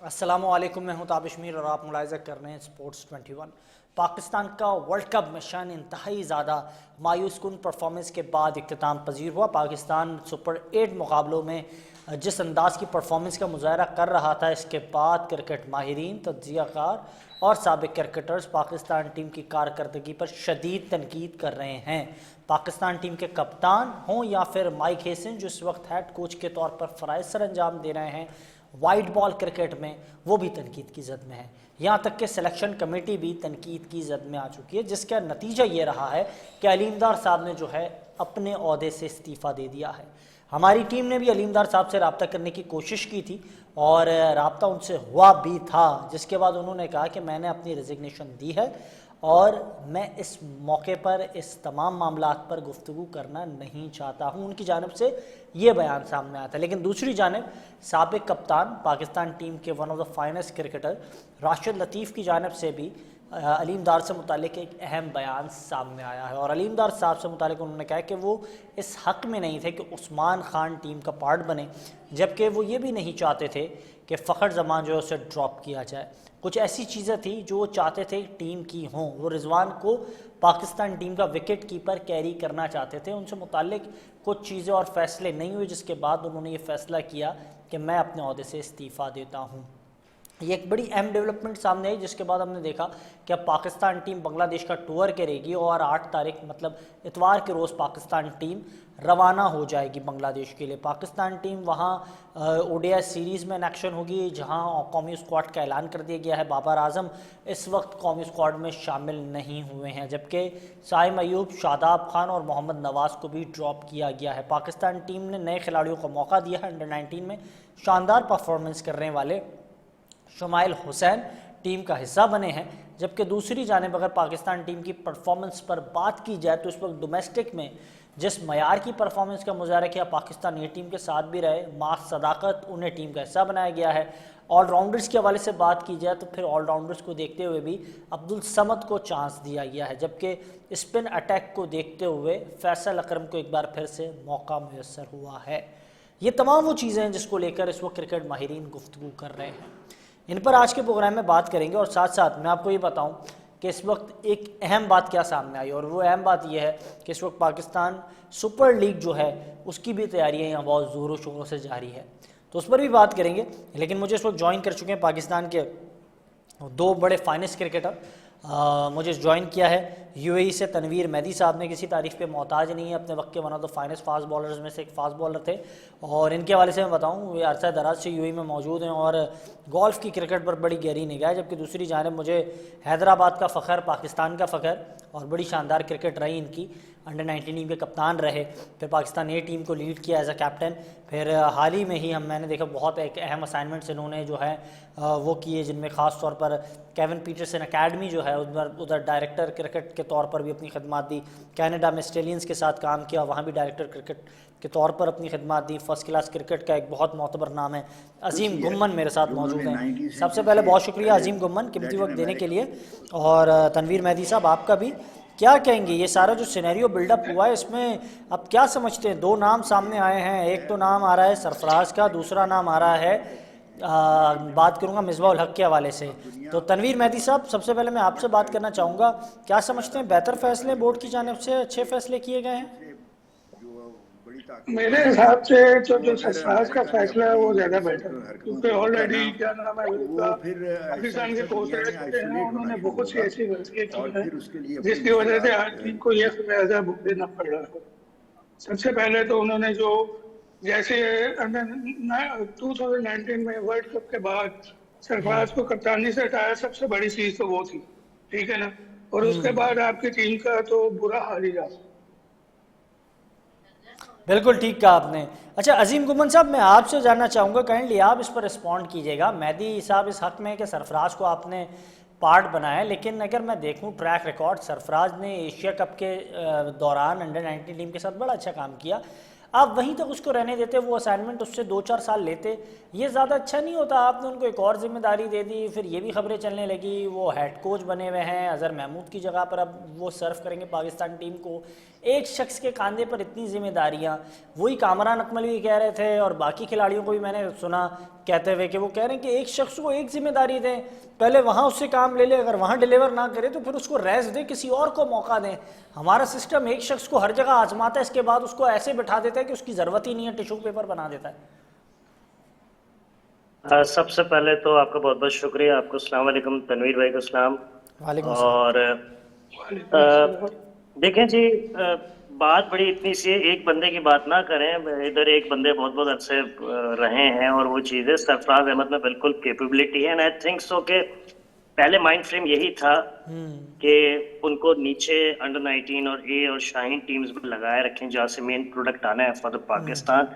अस्सलामुअलैकुम, मैं हूं ताबिश मीर और आप मुलाहिज़ा कर रहे हैं स्पोर्ट्स 21। पाकिस्तान का वर्ल्ड कप मिशन इंतहाई ज़्यादा मायूस कुन परफॉर्मेंस के बाद इख्तिताम पजीर हुआ। पाकिस्तान सुपर 8 मुकाबलों में जिस अंदाज की परफॉर्मेंस का मुजाहरा कर रहा था, इसके बाद क्रिकेट माहिरीन, तज्ज़ियाकार और साबिक क्रिकेटर्स पाकिस्तान टीम की कारकर्दगी पर शदीद तनकीद कर रहे हैं। पाकिस्तान टीम के कप्तान हों या फिर माइक हेसन, जो इस वक्त हेड कोच के तौर पर फ़राइज़ सर अंजाम दे रहे हैं वाइट बॉल क्रिकेट में, वो भी तनकीद की जद में है। यहाँ तक कि सिलेक्शन कमेटी भी तनकीद की जद में आ चुकी है, जिसका नतीजा ये रहा है कि अलीमदार साहब ने जो है अपने ओहदे से इस्तीफ़ा दे दिया है। हमारी टीम ने भी अलीमदार साहब से रब्ता करने की कोशिश की थी और रब्ता उनसे हुआ भी था, जिसके बाद उन्होंने कहा कि मैंने अपनी रिजिग्नेशन दी है और मैं इस मौके पर इस तमाम मामलात पर गुफ्तगू करना नहीं चाहता हूँ। उनकी जानिब से ये बयान सामने आया था। लेकिन दूसरी जानिब साबिक कप्तान पाकिस्तान टीम के one of the finest cricketer Rashid Latif की जानिब से भी अलीमदार से मुतालिक एक अहम बयान सामने आया है और अलीमदार साहब से मुतालिक उन्होंने कहा कि वो इस हक़ में नहीं थे कि उस्मान खान टीम का पार्ट बने, जबकि वो ये भी नहीं चाहते थे कि फ़खर जमान जो है उसे ड्रॉप किया जाए। कुछ ऐसी चीज़ें थी जो वो चाहते थे टीम की हों। वो रिजवान को पाकिस्तान टीम का विकेट कीपर कैरी करना चाहते थे। उनसे मुतालिक कुछ चीज़ें और फैसले नहीं हुए, जिसके बाद उन्होंने ये फ़ैसला किया कि मैं अपने ओहदे से इस्तीफ़ा देता हूँ। ये एक बड़ी अहम डेवलपमेंट सामने आई, जिसके बाद हमने देखा कि अब पाकिस्तान टीम बांग्लादेश का टूर करेगी और 8 तारीख मतलब इतवार के रोज़ पाकिस्तान टीम रवाना हो जाएगी बांग्लादेश के लिए। पाकिस्तान टीम वहाँ ओडीआई सीरीज़ में इन एक्शन होगी, जहाँ कौमी स्क्वाड का ऐलान कर दिया गया है। बाबर आजम इस वक्त कौमी स्क्वाड में शामिल नहीं हुए हैं, जबकि साइम अयूब, शादाब खान और मोहम्मद नवाज़ को भी ड्रॉप किया गया है। पाकिस्तान टीम ने नए खिलाड़ियों को मौका दिया है। अंडर 19 में शानदार परफॉर्मेंस करने वाले शुमाइल हुसैन टीम का हिस्सा बने हैं, जबकि दूसरी जानिब अगर पाकिस्तान टीम की परफॉर्मेंस पर बात की जाए तो इस वक्त डोमेस्टिक में जिस मयार की परफॉर्मेंस का मुजाहरा किया पाकिस्तान ये टीम के साथ भी रहे, मास सदाकत, उन्हें टीम का हिस्सा बनाया गया है। ऑलराउंडर्स के हवाले से बात की जाए तो फिर ऑलराउंडर्स को देखते हुए भी अब्दुल समद को चांस दिया गया है, जबकि स्पिन अटैक को देखते हुए फैसल अकरम को एक बार फिर से मौका मुयस्सर हुआ है। ये तमाम वो चीज़ें हैं जिसको लेकर इस वक्त क्रिकेट माहिरीन गुफ्तगू कर रहे हैं। इन पर आज के प्रोग्राम में बात करेंगे और साथ साथ मैं आपको ये बताऊं कि इस वक्त एक अहम बात क्या सामने आई, और वो अहम बात यह है कि इस वक्त पाकिस्तान सुपर लीग जो है उसकी भी तैयारियां यहाँ बहुत ज़ोरों शोरों से जारी है, तो उस पर भी बात करेंगे। लेकिन मुझे इस वक्त ज्वाइन कर चुके हैं पाकिस्तान के दो बड़े फाइनेस्ट क्रिकेटर। मुझे ज्वाइन किया है यूएई से तनवीर मेहदी साहब ने, किसी तारीफ़ पे मोहताज नहीं है, अपने वक्त के one of the finest fast bowlers में से एक फास्ट बॉलर थे। और इनके हवाले से मैं बताऊं, ये अरसा दराज से यूएई में मौजूद हैं और गोल्फ़ की क्रिकेट पर बड़ी गहरी निगाह है। जबकि दूसरी जानिब मुझे हैदराबाद का फ़ख्र, पाकिस्तान का फ़ख्र, और बड़ी शानदार क्रिकेट रही इनकी। अंडर 19 टीम के कप्तान रहे, फिर पाकिस्तान ए टीम को लीड किया एज अ कैप्टन। फिर हाल ही में ही मैंने देखा बहुत एक अहम असाइनमेंट्स इन्होंने जो है वो किए, जिनमें ख़ास तौर पर केविन पीटरसन अकेडमी जो है उधर डायरेक्टर क्रिकेट के तौर पर भी अपनी खदमात दी। कनाडा में ऑस्ट्रेलियंस के साथ काम किया, वहाँ भी डायरेक्टर क्रिकेट के तौर पर अपनी खदमात दी। फर्स्ट क्लास क्रिकेट का एक बहुत मोतबर नाम है अजीम गुम्मन मेरे साथ मौजूद हैं। सबसे पहले बहुत शुक्रिया अजीम गुम्मन कीमती वक्त देने के लिए। और तनवीर मेहदी साहब, आपका भी क्या कहेंगे, ये सारा जो सिनेरियो बिल्डअप हुआ है इसमें अब क्या समझते हैं? दो नाम सामने आए हैं, एक तो नाम आ रहा है सरफराज का, दूसरा नाम आ रहा है बात करूंगा मिसबाह उल हक के हवाले से। तो तनवीर मेहदी साहब, सबसे पहले मैं आपसे बात करना चाहूँगा, क्या समझते हैं बेहतर फैसले बोर्ड की जानिब से अच्छे फैसले किए गए हैं? मेरे हिसाब से तो जो सरफराज का फैसला है वो ज्यादा बेटर है, क्योंकि ऑलरेडी क्या नाम है उनका पाकिस्तान के कोच रह चुके हैं, उन्होंने बहुत सी ऐसी गलतियां की हैं जिसकी वजह से आज टीम को यह खमियाजा भुगतना पड़ रहा है। सबसे पहले तो उन्होंने जो जैसे 2019 में वर्ल्ड कप के बाद सरफराज को कप्तानी से हटाया, सबसे बड़ी चीज तो वो थी, ठीक है ना। और उसके बाद आपकी टीम का तो बुरा हाल ही रहा। बिल्कुल ठीक कहा आपने। अच्छा अजीम गुमन साहब, मैं आपसे जानना चाहूँगा, काइंडली आप इस पर रिस्पॉन्ड कीजिएगा। मेहदी साहब इस हक़ में है कि सरफराज को आपने पार्ट बनाया, लेकिन अगर मैं देखूं ट्रैक रिकॉर्ड, सरफराज ने एशिया कप के दौरान अंडर 19 टीम के साथ बड़ा अच्छा काम किया। आप वहीं तक उसको रहने देते, वो असाइनमेंट उससे 2-4 साल लेते, ये ज़्यादा अच्छा नहीं होता? आपने उनको एक और जिम्मेदारी दे दी, फिर ये भी खबरें चलने लगी वो हेड कोच बने हुए हैं, अजहर महमूद की जगह पर अब वो सर्व करेंगे पाकिस्तान टीम को। एक शख्स के कंधे पर इतनी जिम्मेदारियां, वही कामरान अकमल भी कह रहे थे और बाकी खिलाड़ियों को भी मैंने सुना कहते हुए कि वो कह रहे हैं कि एक शख्स को एक जिम्मेदारी दें, पहले वहाँ उससे काम ले ले, अगर वहाँ डिलीवर ना करे तो फिर उसको रेस्ट दें, किसी और को मौका दें। हमारा सिस्टम एक शख्स को हर जगह आजमाता है, इसके बाद उसको ऐसे बैठा देता है कि उसकी ज़रूरत ही नहीं है, टिश्यू पेपर बना देता है। सबसे पहले तो आपका बहुत बहुत शुक्रिया, आपको अस्सलाम वालेकुम, तनवीर भाई को सलाम। वालेकुम सलाम। और देखें जी, बात बड़ी इतनी सी है, एक बंदे की बात ना करें, इधर एक बंदे बहुत बहुत अच्छे रहे हैं और वो चीज़ें सरफराज अहमद में बिल्कुल कैपेबिलिटी है। एंड आई थिंक सो के पहले माइंड फ्रेम यही था कि उनको नीचे अंडर 19 और ए और शाहीन टीम्स में लगाए रखें जहाँ से मेन प्रोडक्ट आना है फॉर द पाकिस्तान।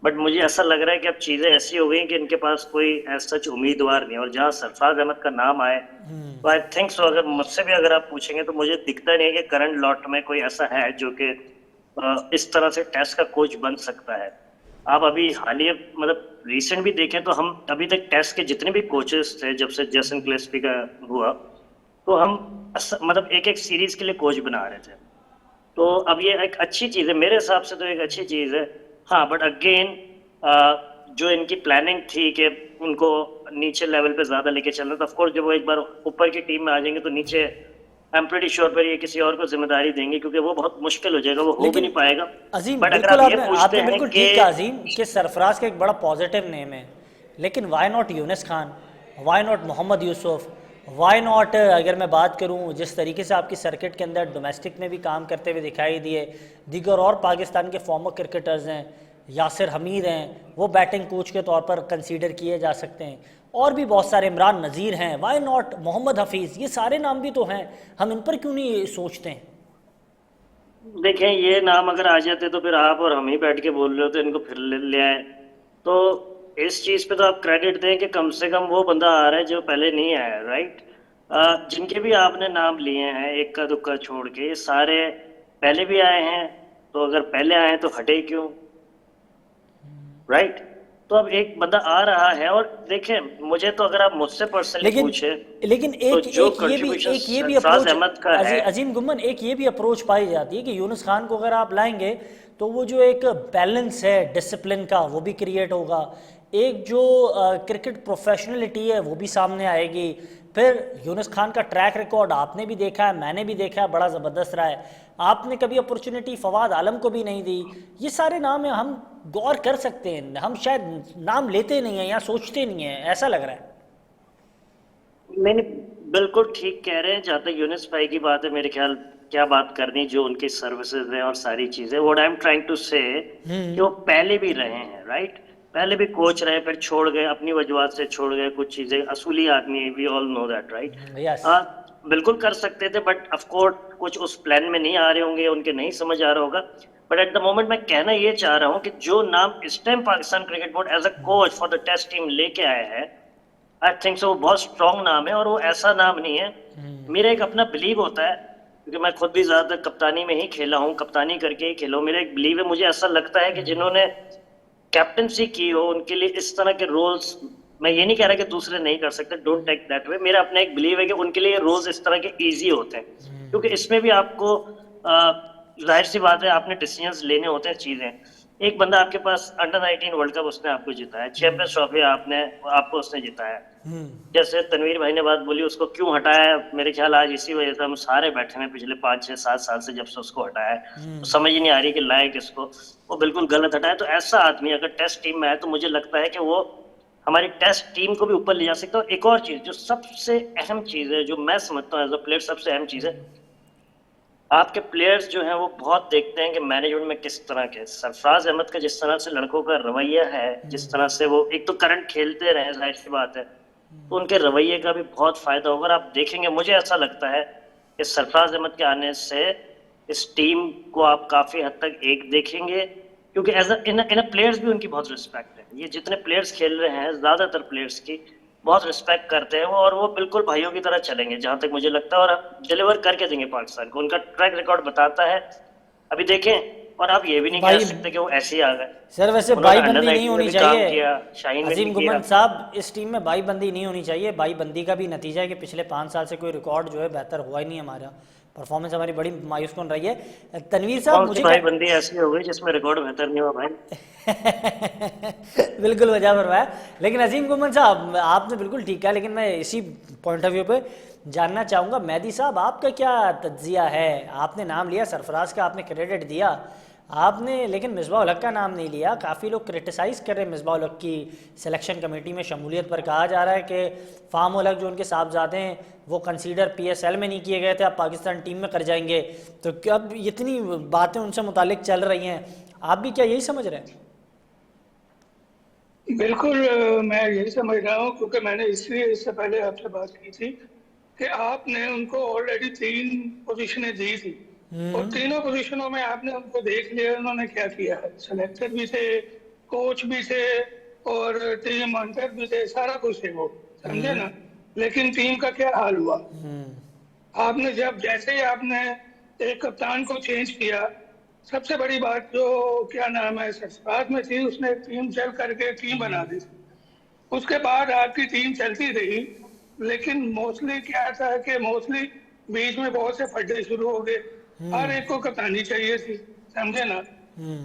बट मुझे ऐसा लग रहा है कि अब चीज़ें ऐसी हो गई कि इनके पास कोई एज सच उम्मीदवार नहीं है। और जहाँ सरफराज अहमद का नाम आए तो आई थिंक सो, अगर मुझसे भी अगर आप पूछेंगे तो मुझे दिखता नहीं है कि करंट लॉट में कोई ऐसा है जो कि इस तरह से टेस्ट का कोच बन सकता है। आप अभी हालिया मतलब रिसेंट भी देखें तो हम अभी तक टेस्ट के जितने भी कोचेस थे, जब से जेसन क्लेस्पी का हुआ, तो हम मतलब एक एक सीरीज के लिए कोच बना रहे थे। तो अब ये एक अच्छी चीज़ है, मेरे हिसाब से तो एक अच्छी चीज़ है। हाँ, बट अगेन जो इनकी प्लानिंग थी कि उनको नीचे लेवल पे ज़्यादा लेके चलना, तो ऑफकोर्स जब वो एक बार ऊपर की टीम में आ जाएंगे तो नीचे आई एम प्रीटी श्योर पर ये किसी और को जिम्मेदारी देंगे, क्योंकि वो बहुत मुश्किल हो जाएगा, वो हो भी नहीं पाएगा। अजीम, बट अगर बिल्कुल आप ये आपने पूछते हैं बिल्कुल कि ठीक कहा अजीम कि सरफराज का एक बड़ा पॉजिटिव नेम है, लेकिन why not Younis Khan, why not Mohammad Yousuf, why not, अगर मैं बात करूं जिस तरीके से आपकी सर्किट के अंदर डोमेस्टिक में भी काम करते हुए दिखाई दिए दीगर और पाकिस्तान के फॉर्मर क्रिकेटर्स हैं, यासिर हमीद हैं, वो बैटिंग कोच के तौर पर कंसीडर किए जा सकते हैं, और भी बहुत सारे, इमरान नज़ीर हैं, वाई नॉट मोहम्मद हफीज़, ये सारे नाम भी तो हैं, हम इन पर क्यों नहीं सोचते हैं? देखें, ये नाम अगर आ जाते तो फिर आप और हम ही बैठ के बोल रहे होते इनको फिर ले आए। तो इस चीज़ पे तो आप क्रेडिट दें कि कम से कम वो बंदा आ रहा है जो पहले नहीं आया, राइट। जिनके भी आपने नाम लिए हैं एक का दुक्का छोड़ के, ये सारे पहले भी आए हैं, तो अगर पहले आए तो हटे क्यों, राइट। तो अब एक बंदा आ रहा है, और देखें मुझे तो अगर आप मुझसे पर्सनली पूछे, लेकिन तो जो कंट्रीब्यूशन सरफराज अहमद का है, अजीम गुम्मन, एक ये भी अप्रोच पाई जाती है कि यूनुस खान को अगर आप लाएंगे तो वो जो एक बैलेंस है डिसिप्लिन का वो भी क्रिएट होगा, एक जो क्रिकेट प्रोफेशनलिटी है वो भी सामने आएगी। फिर यूनुस खान का ट्रैक रिकॉर्ड आपने भी देखा है, मैंने भी देखा है, बड़ा ज़बरदस्त रहा है। आपने कभी अपॉर्चुनिटी फवाद आलम को भी नहीं दी। ये सारे नाम हैं, हम गौर कर सकते हैं, हम शायद नाम लेते नहीं हैं या सोचते नहीं हैं, ऐसा लग रहा है। नहीं, बिल्कुल ठीक कह रहे हैं। जहाँ तक यूनुस भाई की बात है, मेरे ख्याल क्या बात करनी, जो उनकी सर्विसेज हैं और सारी चीजें, what I am trying to say कि वो पहले भी रहे हैं, राइट। पहले भी कोच रहे, फिर छोड़ गए, अपनी वजूहत से छोड़ गए, कुछ चीजें, असूली आदमी, we all know that, right. बिल्कुल कर सकते थे, बट ऑफ कोर्स कुछ उस प्लान में नहीं आ रहे होंगे, उनके नहीं समझ आ रहा होगा। बट एट द मोमेंट मैं कहना ये चाह रहा हूँ कि जो नाम इस time Pakistan cricket board as a coach for the test team लेके आया है, आई थिंक सो वो बहुत स्ट्रॉन्ग नाम है, और वो ऐसा नाम नहीं है। मेरा एक अपना बिलीव होता है, क्योंकि मैं खुद भी ज्यादातर कप्तानी में ही खेला हूँ, कप्तानी करके ही खेला हूँ। मेरा एक बिलीव है, मुझे ऐसा लगता है कि जिन्होंने कैप्टनसी की हो उनके लिए इस तरह के रोल्स, मैं ये नहीं कह रहा कि दूसरे नहीं कर सकते, डोंट टेक दैट वे, मेरा अपना एक बिलीव है कि उनके लिए रोल्स इस तरह के इजी होते हैं, क्योंकि इसमें भी आपको जाहिर सी बात है आपने डिसीजंस लेने होते हैं चीजें। एक बंदा आपके पास अंडर 19 वर्ल्ड कप उसने आपको जिताया, चैंपियंस ट्रॉफी आपको उसने जिताया। जैसे तनवीर भाई ने बात बोली उसको क्यों हटाया, मेरे ख्याल आज इसी वजह से हम सारे बैठे हैं पिछले 5-6-7 साल से, जब से उसको हटाया तो समझ ही नहीं आ रही कि लाए किसको, वो बिल्कुल गलत हटाया। तो ऐसा आदमी अगर टेस्ट टीम में आए तो मुझे लगता है कि वो हमारी टेस्ट टीम को भी ऊपर ले जा सकता है। और एक और चीज जो सबसे अहम चीज है, जो मैं समझता हूँ एज अ प्लेयर सबसे अहम चीज है, आपके प्लेयर्स जो हैं वो बहुत देखते हैं कि मैनेजमेंट में किस तरह के, सरफराज अहमद का जिस तरह से लड़कों का रवैया है, जिस तरह से वो एक तो करंट खेलते रहे, जाहिर सी बात है, तो उनके रवैये का भी बहुत फायदा होगा। आप देखेंगे, मुझे ऐसा लगता है कि सरफराज अहमद के आने से इस टीम को आप काफी हद तक एक देखेंगे, क्योंकि एज इन प्लेयर्स भी उनकी बहुत रिस्पेक्ट है। ये जितने प्लेयर्स खेल रहे हैं, ज्यादातर प्लेयर्स की बहुत रिस्पेक्ट करते हैं वो, और वो बिल्कुल भाइयों की तरह चलेंगे जहां तक मुझे लगता है, और डिलीवर करके देंगे पाकिस्तान को, उनका ट्रैक रिकॉर्ड बताता है। अभी देखें और आप ये भी नहीं भाई कह सकते कि वो ऐसे ही आ गए। सर वैसे उन्होंने भाई बंदी अंडर नहीं 19 में होनी भी काम चाहिए किया, शाइन में अजीम भी गुमन किया। साहब, इस टीम में भाई बंदी नहीं होनी चाहिए। भाई बंदी का भी नतीजा है कि पिछले 5 साल से कोई रिकॉर्ड जो है बेहतर हुआ ही नहीं, हमारा परफॉर्मेंस हमारी बड़ी मायूस कौन रही है। तनवीर साहब कौन सी मुझे भाई क्या बंदी ऐसी हो गई जिसमें रिकॉर्ड बेहतर नहीं हुआ भाई? बिल्कुल वजह फरमाया। लेकिन अजीम गुमन साहब आपने बिल्कुल ठीक कहा, लेकिन मैं इसी पॉइंट ऑफ व्यू पे जानना चाहूँगा मेहदी साहब आपका क्या तज्जिया है। आपने नाम लिया सरफराज का, आपने क्रेडिट दिया आपने, लेकिन मिसबाह उल हक का नाम नहीं लिया। काफ़ी लोग क्रिटिसाइज़ कर रहे हैं मिसबाह उल हक की सिलेक्शन कमेटी में शमूलियत पर। कहा जा रहा है कि फार्म उल हक जो उनके साहबजादे हैं वो कंसीडर PSL में नहीं किए गए थे, अब पाकिस्तान टीम में कर जाएंगे। तो क्या अब इतनी बातें उनसे मुतालिक चल रही हैं, आप भी क्या यही समझ रहे हैं? बिल्कुल मैं यही समझ रहा हूँ, क्योंकि मैंने इसलिए इससे पहले आपसे बात की थी कि आपने उनको ऑलरेडी 3 पोजीशनें दी थी और तीनों पोजीशनों में आपने उनको देख लिया उन्होंने क्या किया है। सेलेक्टर भी थे, कोच भी थे और टीम मॉनिटर भी थे, सारा कुछ थे वो, समझे ना। लेकिन टीम का क्या हाल हुआ, आपने जैसे ही आपने एक कप्तान को चेंज किया, सबसे बड़ी बात जो क्या नाम है सरफराज में थी, उसने टीम चल करके टीम बना दी। उसके बाद आपकी टीम चलती रही, लेकिन मोस्टली क्या था कि मोस्टली बीच में बहुत से फड्डे शुरू हो गए, हर एक को कप्तानी चाहिए थी, समझे ना।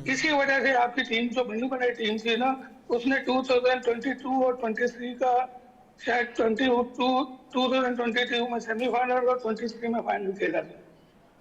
इसी वजह से आपकी टीम जो बनी बनाई टीम थी ना, उसने 2022 और 23 का शायद 2022 में सेमीफाइनल और 23 में फाइनल खेला था।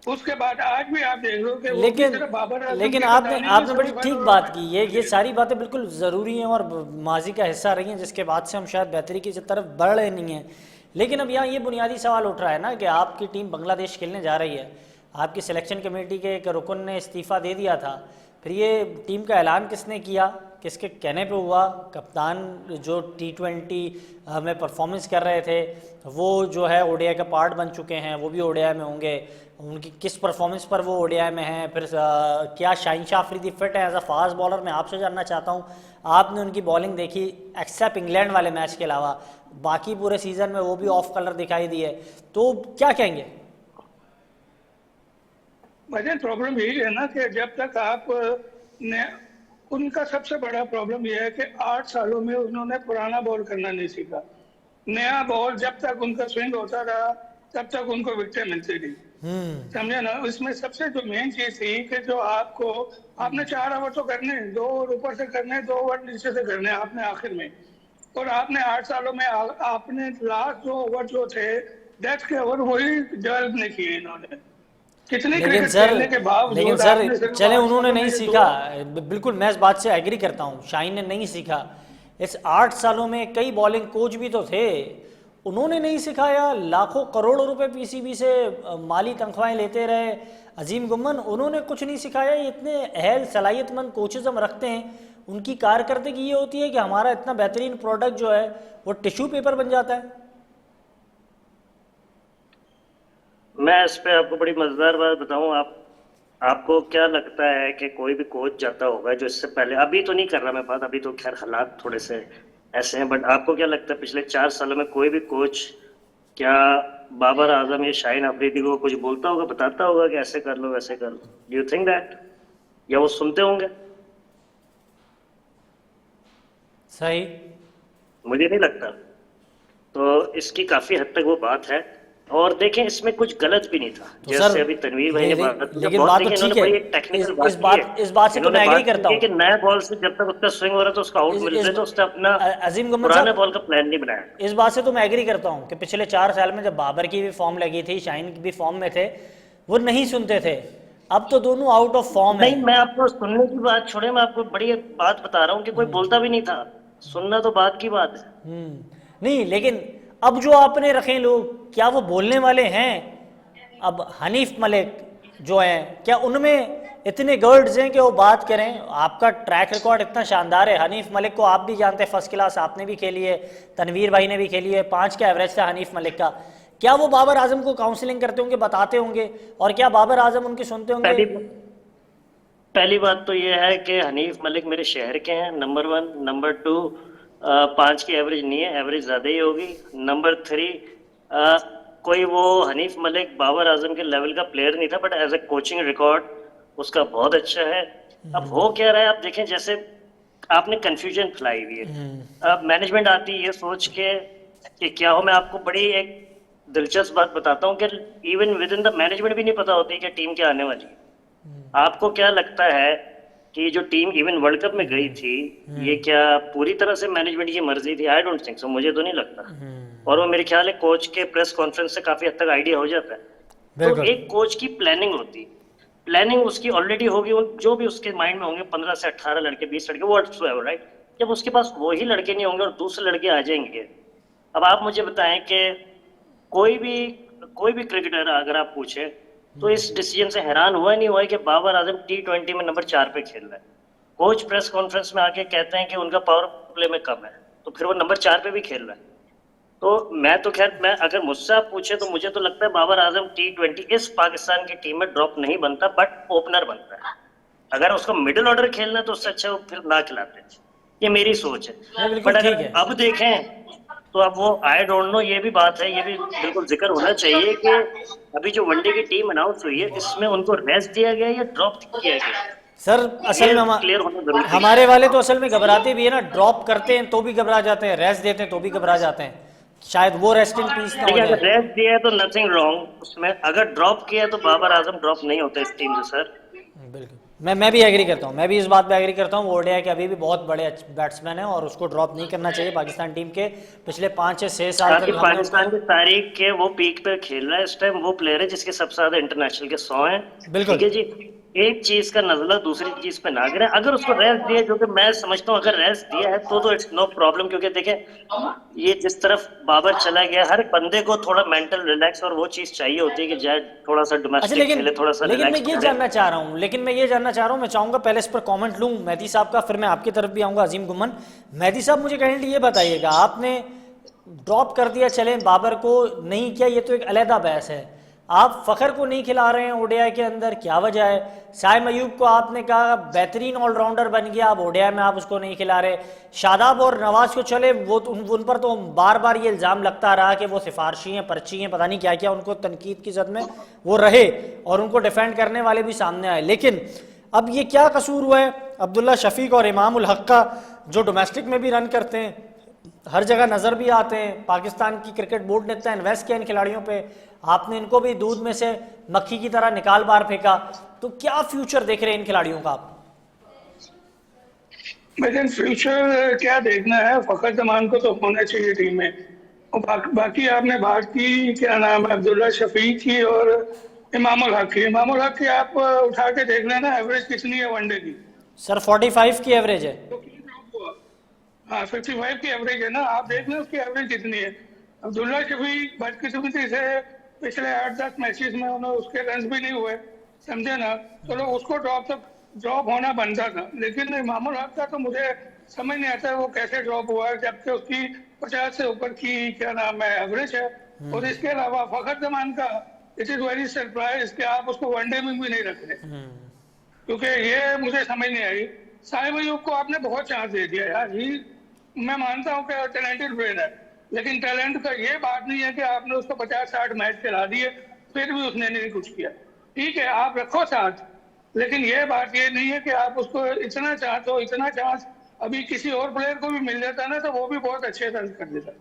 उसके बाद आज भी आप देख लो कि वो भी सिर्फ बाबर आजम लेकिन की आपने कप्तानी में आपने बड़ी सेमीफाइनल ठीक और बात की। फाइनल ये खेले। सारी बातें बिल्कुल ज़रूरी हैं और माजी का हिस्सा रही हैं, जिसके बाद से हम शायद बेहतरी की तरफ बढ़ रहे नहीं हैं। लेकिन अब यहाँ ये बुनियादी सवाल उठ रहा है ना कि आपकी टीम बांग्लादेश खेलने जा रही है, आपकी सिलेक्शन कमेटी के एक रुकन ने इस्तीफ़ा दे दिया था, फिर ये टीम का ऐलान किसने किया, किसके कहने पे हुआ? कप्तान जो T20 में परफॉर्मेंस कर रहे थे वो जो है ODI का पार्ट बन चुके हैं, वो भी ODI में होंगे, उनकी किस परफॉर्मेंस पर वो ODI में हैं? फिर क्या शाहीन शाह अफरीदी फिट है एज अ फास्ट बॉलर? मैं आपसे जानना चाहता हूँ, आपने उनकी बॉलिंग देखी एक्सेप्ट इंग्लैंड वाले मैच के अलावा, बाकी पूरे सीज़न में वो भी ऑफ कलर दिखाई दिए, तो क्या कहेंगे? वजह प्रॉब्लम यही है ना कि जब तक आप ने उनका सबसे बड़ा प्रॉब्लम यह है कि 8 सालों में उन्होंने पुराना बॉल करना नहीं सीखा। नया बॉल जब तक उनका स्विंग होता रहा तब तक उनको विकेटें मिलती रही, समझे ना। इसमें सबसे जो मेन चीज थी कि जो आपने 4 ओवर तो करने, 2 ओवर ऊपर से करने, 2 ओवर नीचे से करने आपने आखिर में, और आपने 8 सालों में आपने लास्ट 2 ओवर जो थे डेथ के ओवर वही डेवलप नहीं किए इन्होंने। कितनी क्रिकेट खेलने के बावजूद लेकिन सर आपने सिर्फ चले 8 उन्होंने सालों नहीं में सीखा, बिल्कुल मैं इस बात से एग्री करता हूँ, शाहीन ने नहीं सीखा। इस 8 सालों में कई बॉलिंग कोच भी तो थे, उन्होंने नहीं सिखाया। लाखों करोड़ों रुपए PCB से माली तनख्वाहें लेते रहे अजीम गुमन, उन्होंने कुछ नहीं सिखाया। ये इतने अहल सलाहियतमंद कोचेज हम रखते हैं, उनकी कारकर्दगी ये होती है कि हमारा इतना बेहतरीन प्रोडक्ट जो है वो टिश्यू पेपर बन जाता है। मैं इस पे आपको बड़ी मजेदार बात बताऊं। आपको क्या लगता है कि कोई भी कोच जाता होगा जो इससे पहले, अभी तो नहीं कर रहा मैं बात, अभी तो खैर हालात थोड़े से ऐसे हैं, बट आपको क्या लगता है पिछले 4 सालों में कोई भी कोच क्या बाबर आजम या शाहीन अफरीदी को कुछ बोलता होगा, बताता होगा कि ऐसे कर लो वैसे कर लो? Do you think that? या वो सुनते होंगे? सही, मुझे नहीं लगता। तो इसकी काफी हद तक वो बात है, और देखें इसमें कुछ गलत भी नहीं था। तो जैसे सर अभी तनवीर भाई ने बात की, लेकिन बहुत बात तो देखिए ठीक इन्होंने है, बड़ी एक टेक्निकल इस बात की है। इस बात से तो मैं इन्होंने एग्री बात करता की है कि हूँ। नए बॉल से जब तक उसका स्विंग हो रहा है तो उसको आउट मिल रहा है, तो उसने अपना अजीम गुमन पुराने साहब बॉल का प्लान नहीं बनाया। इस बात से तो मैं एग्री करता हूँ कि पिछले 4 साल में जब बाबर की भी फॉर्म लगी थी, शाहीन की भी फॉर्म में थे, वो नहीं सुनते थे। अब तो दोनों आउट ऑफ फॉर्म है। नहीं, मैं आपको सुनने की बात छोड़े, मैं आपको बड़ी एक बात बता रहा हूँ कि कोई बोलता भी नहीं था। सुनना तो बात की बात है। नहीं, लेकिन अब जो आपने रखे लोग, क्या वो बोलने वाले हैं? अब हनीफ मलिक जो हैं, क्या उनमें इतने गर्ड्स हैं कि वो बात करें? आपका ट्रैक रिकॉर्ड इतना शानदार है। हनीफ मलिक को आप भी जानते हैं, फर्स्ट क्लास, आपने भी खेली है, तनवीर भाई ने भी खेली है, 5 का एवरेज था हनीफ मलिक का। क्या वो बाबर आजम को काउंसलिंग करते होंगे, बताते होंगे, और क्या बाबर आजम उनकी सुनते होंगे? पहली बात तो ये है कि हनीफ मलिक मेरे शहर के हैं, नंबर 1। नंबर 2, 5 की एवरेज नहीं है, एवरेज ज़्यादा ही होगी। नंबर 3, कोई वो हनीफ मलिक बाबर आजम के लेवल का प्लेयर नहीं था, but as a coaching record उसका बहुत अच्छा है। अब हो क्या रहा है, आप देखें, जैसे आपने कंफ्यूजन फैलाई हुई है। अब मैनेजमेंट आती है ये सोच के कि क्या हो। मैं आपको बड़ी एक दिलचस्प बात बताता हूँ कि even with in the management भी नहीं पता होती कि टीम क्या आने वाली है। आपको क्या लगता है कि जो टीम इवन वर्ल्ड कप में गई थी, ये क्या पूरी तरह से मैनेजमेंट की मर्जी थी? आई डोंट थिंक सो, मुझे तो नहीं लगता। और वो मेरे ख्याल है कोच के प्रेस कॉन्फ्रेंस से काफी हद तक आइडिया हो जाता है। तो बिल्कुल। एक कोच की प्लानिंग होती है, प्लानिंग उसकी ऑलरेडी होगी, जो भी उसके माइंड में होंगे 15 से 18 लड़के, 20 लड़के, व्हाटसोएवर, राइट। जब उसके पास वही लड़के नहीं होंगे और दूसरे लड़के आ जाएंगे, अब आप मुझे बताएं कि कोई भी कोई भी क्रिकेटर अगर आप पूछे तो इस डिसीजन से हैरान हुआ नहीं हुआ है कि बाबर आजम T20 में नंबर 4 पे खेल रहा है। कोच प्रेस कॉन्फ्रेंस में आके कहते हैं कि उनका पावर प्ले में कम है, तो फिर वो नंबर 4 पे भी खेल रहा है। तो मैं तो खैर, मैं अगर मुझसे आप पूछे तो मुझे तो लगता है बाबर आजम T20 इस पाकिस्तान की टीम में ड्रॉप नहीं बनता, बट ओपनर बनता है। अगर उसको मिडिल ऑर्डर खेलना है तो उससे अच्छा वो फिर ना खिलाते हैं। ये मेरी सोच है। नहीं, बिल्कुल बट अगर ठीक है। अब देखें तो अब वो आई डोंट नो, ये भी बात है, ये भी बिल्कुल जिक्र होना चाहिए कि अभी जो वनडे की टीम अनाउंस हुई है इसमें उनको रेस्ट दिया गया या ड्रॉप किया गया, सर असल ये में क्लियर होना जरूरी है। हमारे वाले तो असल में घबराते भी है ना, ड्रॉप करते हैं तो भी घबरा जाते हैं, रेस्ट देते हैं तो भी घबरा जाते हैं। शायद वो रेस्ट इन पीस ना हो देखिए, अगर जाए। रेस्ट दिया है तो नथिंग रॉन्ग उसमें, अगर ड्रॉप किया है तो बाबर आजम ड्रॉप नहीं होता इस टीम से सर। बिल्कुल, मैं भी एग्री करता हूँ, मैं भी इस बात पे एग्री करता हूँ। वो ओडिया के अभी भी बहुत बड़े बैट्समैन हैं और उसको ड्रॉप नहीं करना चाहिए। पाकिस्तान टीम के पिछले 5 या 6 साल ताकि तक हमने पाकिस्तान उनको की तारीख के वो पीक पे खेल रहा है इस टाइम, वो प्लेयर है जिसके सबसे ज्यादा इंटरनेशनल के 100 हैं। बिल्कुल। ठीक है जी, एक चीज का नजला दूसरी चीज पे ना गिरे। अगर उसको रेस्ट दिया, जो कि मैं समझता हूँ अगर रेस्ट दिया है तो इट्स नो प्रॉब्लम, क्योंकि देखें ये जिस तरफ बाबर चला गया, हर बंदे को थोड़ा मेंटल रिलैक्स और वो चीज चाहिए होती है कि जाए थोड़ा सा अच्छा, डोमेस्टिक खेले, थोड़ा सा लेकिन मैं रिलैक्स ये करे। जानना चाह रहा हूँ, मैं चाहूंगा पहले इस पर कमेंट लूँ मेहदी साहब का, फिर मैं आपकी तरफ भी आऊंगा अजीम गुमन। मेहदी साहब, मुझे करेंटली ये बताइएगा, आपने ड्रॉप कर दिया, चले बाबर को नहीं किया, ये तो एक अलहदा बहस है। आप फखर को नहीं खिला रहे हैं ओडीआई के अंदर, क्या वजह है? शाइम अयूब को आपने कहा बेहतरीन ऑलराउंडर बन गया, अब ओडीआई में आप उसको नहीं खिला रहे। शादाब और नवाज को चले, वो तो उन पर तो बार बार ये इल्ज़ाम लगता रहा कि वो सिफारशी हैं, पर्ची हैं, पता नहीं क्या क्या, उनको तनकीद की जद में वो रहे और उनको डिफेंड करने वाले भी सामने आए। लेकिन अब ये क्या कसूर हुआ है अब्दुल्ला शफीक और इमाम उल हक का, जो डोमेस्टिक में भी रन करते हैं, हर जगह नज़र भी आते हैं, पाकिस्तान की क्रिकेट बोर्ड ने इतना इन्वेस्ट किया इन खिलाड़ियों पे, आपने इनको भी दूध में से मक्खी की तरह निकाल बार फेंका, तो क्या फ्यूचर देख रहे हैं इन खिलाड़ियों का आप? लेकिन फ्यूचर क्या देखना है, फखर जमान को तो होना चाहिए टीम में। और बाकी आपने बात की, क्या नाम है, अब्दुल्ला शफीक की और इमाम उल हक की। इमाम उल हक की आप उठा के देख लेना, एवरेज कितनी है वनडे की? सर 45 की एवरेज है। तो क्यों ड्रॉप हुआ? हाँ, 55 की एवरेज है ना, आप देख लें उसकी एवरेज कितनी है। अब्दुल्ला शफीक बदकिस्मती से पिछले 8-10 मैचेस में उन्हें उसके रन भी नहीं हुए, समझे ना। चलो उसको ड्रॉप होना बनता था, लेकिन इमाम उल हक का तो मुझे समझ नहीं आता वो कैसे ड्रॉप हुआ, जबकि उसकी 50 से ऊपर की क्या नाम है एवरेज है। और इसके अलावा फखर जमान का इट इज वेरी सरप्राइज कि आप उसको वनडे में भी नहीं रख रहे, क्योंकि ये मुझे समझ नहीं आई। साहिब अयूब को आपने बहुत चांस दे दिया यार, ही मैं मानता हूँ कि टैलेंटेड प्लेयर है, लेकिन टैलेंट का ये बात नहीं है कि आपने उसको 50-60 मैच खिला दिए फिर भी उसने नहीं कुछ किया। ठीक है, आप रखो साथ, लेकिन ये बात ये नहीं है कि आप उसको इतना चांस अभी किसी और प्लेयर को भी मिल जाता ना तो वो भी बहुत अच्छे रन कर देता।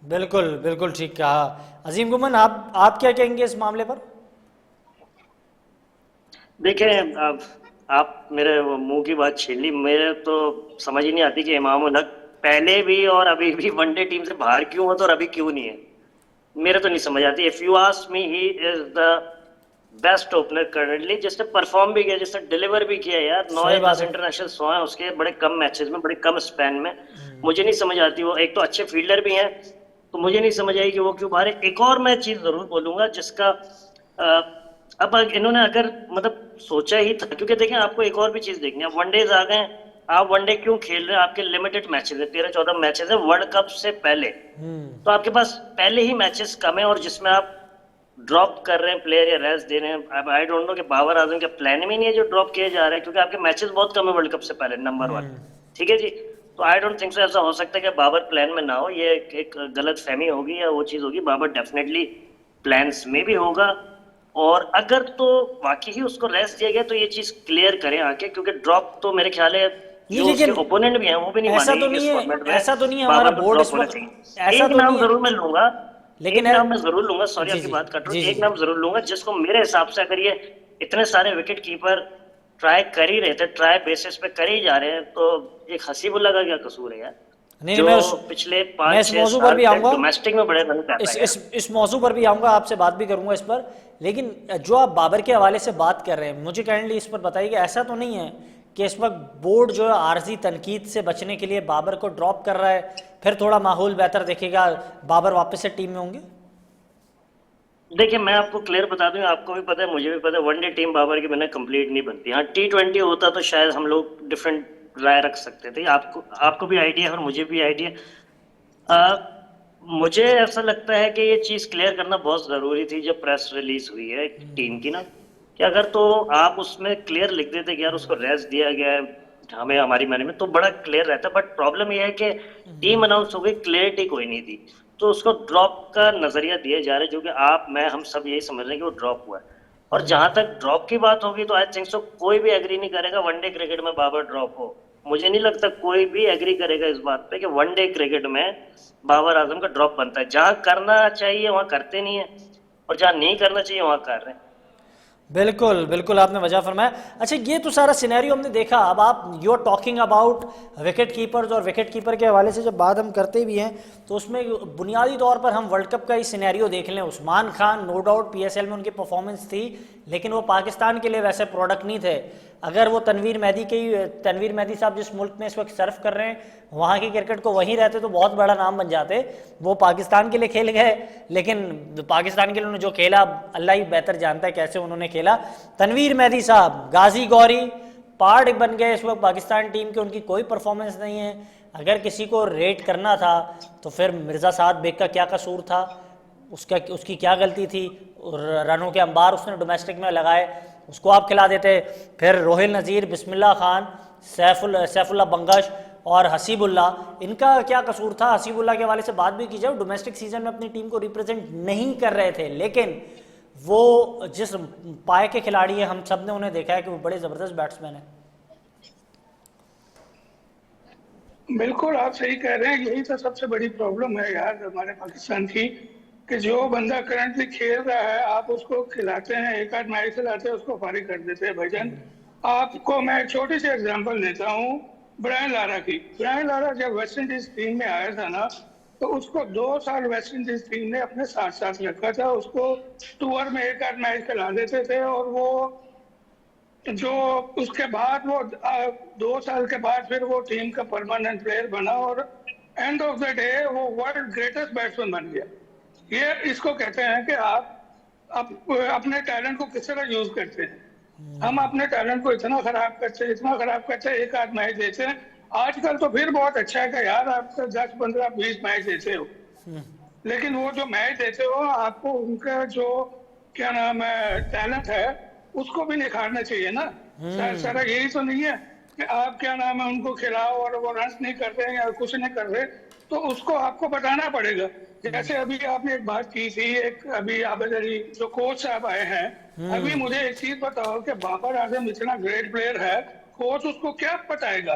बिल्कुल बिल्कुल ठीक कहा। अजीम गुमन, आप क्या कहेंगे इस मामले पर? देखें, अब आप मेरे मुंह की बात छीन ली। मेरे तो समझ ही नहीं आती कि इमाम उल हक पहले भी और अभी भी वनडे टीम से बाहर क्यों हो तो और अभी क्यों नहीं है, मेरे तो नहीं समझ आती। If you ask me, he is the best opener currently, जिसने परफॉर्म भी किया, जिसने डिलीवर भी किया यार। 9 या 10 इंटरनेशनल 100 है उसके, बड़े कम मैचेस में, बड़े कम स्पैन में। मुझे नहीं समझ आती, वो एक तो अच्छे फील्डर भी हैं, तो मुझे नहीं समझ आई कि वो क्यों बाहर है। एक और मैं चीज जरूर बोलूंगा जिसका अब इन्होंने अगर मतलब सोचा ही था, क्योंकि देखें आपको एक और भी चीज देखनी है, वनडेज आ गए, आप वनडे क्यों खेल रहे हैं? आपके लिमिटेड मैचेस है, 13-14 मैचेस है वर्ल्ड कप से पहले, तो आपके पास पहले ही मैचेस कम है और जिसमें आप ड्रॉप कर रहे हैं प्लेयर या रेस्ट दे रहे हैं। अब आई डोंट नो कि बाबर आजम का प्लान में नहीं है जो ड्रॉप किए जा रहे हैं, क्योंकि आपके मैचेस बहुत कम है वर्ल्ड कप से पहले, नंबर 1। ठीक है जी, तो आई डोंट थिंक सो ऐसा हो सकता है कि बाबर प्लान में ना हो, ये एक गलत फहमी होगी या वो चीज होगी। बाबर डेफिनेटली प्लान्स में भी होगा और अगर तो वाकई ही उसको रेस्ट दिया गया तो ये चीज क्लियर करें आके, क्योंकि ड्रॉप तो मेरे ख्याल है नहीं, जो लेकिन उसके ओपोनेंट भी हैं वो भी नहीं ऐसा मानेंगे तो कि नहीं इस है, फॉर्मेट में ऐसा तो नहीं है, हमारा बाबर को बोर्ड ड्रॉप इस होना वक्त चाहिए। ऐसा एक तो नाम नहीं है, जरूर मैं लूंगा, लेकिन एक नाम मैं जरूर लूंगा, सॉरी जी आपकी जी बात काट रहा जी हूँ, जी एक नाम जरूर लूंगा जिसको मेरे हिसाब से, अगर ये इतने सारे विकेट कीपर ट्राई कर ही रहे थे, ट्राई बेसिस पे कर ही जा रहे हैं, तो एक हसीबुल्ला का क्या कसूर है यार, नहीं, जो मैं पिछले इस 5-6 मौजू पर साल भी तक आऊँगा, डोमेस्टिक में बड़े रन कर रहा है यार। इस मौजू पर भी आऊँगा, आपसे बात भी करूँगा इस पर। लेकिन जो आप बाबर के हवाले से बात कर रहे हैं, मुझे काइंडली इस पर बताइए कि ऐसा तो नहीं है कि इस वक्त बोर्ड जो है आर्जी तनकीद से बचने के लिए बाबर को ड्रॉप कर रहा है, फिर थोड़ा माहौल बेहतर देखेगा, बाबर वापस से टीम में होंगे? देखिए मैं आपको क्लियर बता दूं, आपको भी पता है मुझे भी पता है, वनडे टीम बाबर के बिना कंप्लीट नहीं बनती। हाँ T20 होता तो शायद हम लोग डिफरेंट राय रख सकते थे, आपको आपको भी आइडिया है और मुझे भी आइडिया। मुझे ऐसा लगता है कि ये चीज क्लियर करना बहुत जरूरी थी जब प्रेस रिलीज हुई है टीम की ना, कि अगर तो आप उसमें क्लियर लिख देते कि यार उसको रेस्ट दिया गया है हमें हमारी मैने में, तो बड़ा क्लियर रहता। बट प्रॉब्लम यह है कि टीम अनाउंस हो गई, क्लियरिटी कोई नहीं थी, तो उसको ड्रॉप का नजरिया दिया जा रहा है, जो कि आप मैं हम सब यही समझ रहे हैं कि वो ड्रॉप हुआ है। और जहां तक ड्रॉप की बात होगी तो आई थिंक सो कोई भी एग्री नहीं करेगा वनडे क्रिकेट में बाबर ड्रॉप हो। मुझे नहीं लगता कोई भी एग्री करेगा इस बात पे कि वनडे क्रिकेट में बाबर आजम का ड्रॉप बनता है। जहां करना चाहिए वहां करते नहीं है, और जहां नहीं करना चाहिए वहां कर रहे हैं। बिल्कुल बिल्कुल, आपने वजह फरमाया। अच्छा, ये तो सारा सिनेरियो हमने देखा। अब आप you are talking about wicket keepers, और विकेट कीपर के हवाले से जब बात हम करते भी हैं तो उसमें बुनियादी तौर पर हम वर्ल्ड कप का ही सिनेरियो देख लें। Usman Khan no doubt PSL में उनकी परफॉर्मेंस थी, लेकिन वो पाकिस्तान के लिए वैसे प्रोडक्ट नहीं थे। अगर वो तनवीर मेहदी साहब जिस मुल्क में इस वक्त सर्व कर रहे हैं वहाँ की क्रिकेट को वहीं रहते तो बहुत बड़ा नाम बन जाते। वो पाकिस्तान के लिए खेल गए, लेकिन पाकिस्तान के लिए उन्होंने जो खेला अल्लाह ही बेहतर जानता है कैसे उन्होंने खेला। तनवीर मेहदी साहब, गाजी गौरी पार्ट बन गए इस वक्त पाकिस्तान टीम के, उनकी कोई परफॉर्मेंस नहीं है। अगर किसी को रेट करना था तो फिर मिर्ज़ा साद बेग का क्या कसूर था, उसकी क्या गलती थी? रनों के अंबार उसने डोमेस्टिक में लगाए, उसको आप खिला देते। फिर रोहिल नज़ीर, बिस्मिल्लाह खान, सैफुल्ला बंगश और हसीबुल्ला, इनका क्या कसूर था? हसीबुल्ला के हवाले से बात भी की जाए, डोमेस्टिक सीजन में अपनी टीम को रिप्रेजेंट नहीं कर रहे थे, लेकिन वो जिस पाए के खिलाड़ी हैं हम सब ने उन्हें देखा है कि वो बड़े ज़बरदस्त बैट्समैन हैं। बिल्कुल आप सही कह रहे हैं, यही तो सबसे बड़ी प्रॉब्लम है यार हमारे पाकिस्तान की, कि जो बंदा करंटली खेल रहा है आप उसको खिलाते हैं, एक आध मैच खिलाते हैं, उसको फारिग कर देते हैं भाईजान। आपको मैं एक छोटी सी एग्जांपल देता हूँ ब्रायन लारा की। ब्रायन लारा जब वेस्ट इंडीज टीम में आया था ना, तो उसको 2 साल वेस्ट इंडीज टीम ने अपने साथ साथ रखा था। उसको टूर में एक आध मैच खिला देते थे, और वो जो उसके बाद वो 2 साल के बाद फिर वो टीम का परमानेंट प्लेयर बना, और एंड ऑफ द डे वो वर्ल्ड ग्रेटेस्ट बैट्समैन बन गया। ये इसको कहते हैं कि आप अपने टैलेंट को किस तरह यूज करते हैं। हम अपने टैलेंट को इतना खराब करते हैं, एक आध मैच देते हैं। आजकल तो फिर बहुत अच्छा है कि यार आप 10, 15, 20 मैच देते हो, लेकिन वो जो मैच देते हो आपको उनका जो क्या नाम है टैलेंट है उसको भी निखारना चाहिए ना। सारा यही तो नहीं है कि आप क्या नाम है उनको खिलाओ और वो रन नहीं कर रहे या कुछ नहीं कर रहे, तो उसको आपको बताना पड़ेगा। जैसे अभी आपने एक बात की थी, एक अभी आबिद अली जो कोच साहब आए हैं, अभी मुझे एक चीज बताओ कि बाबर आजम इतना ग्रेट प्लेयर है, कोच उसको क्या बताएगा?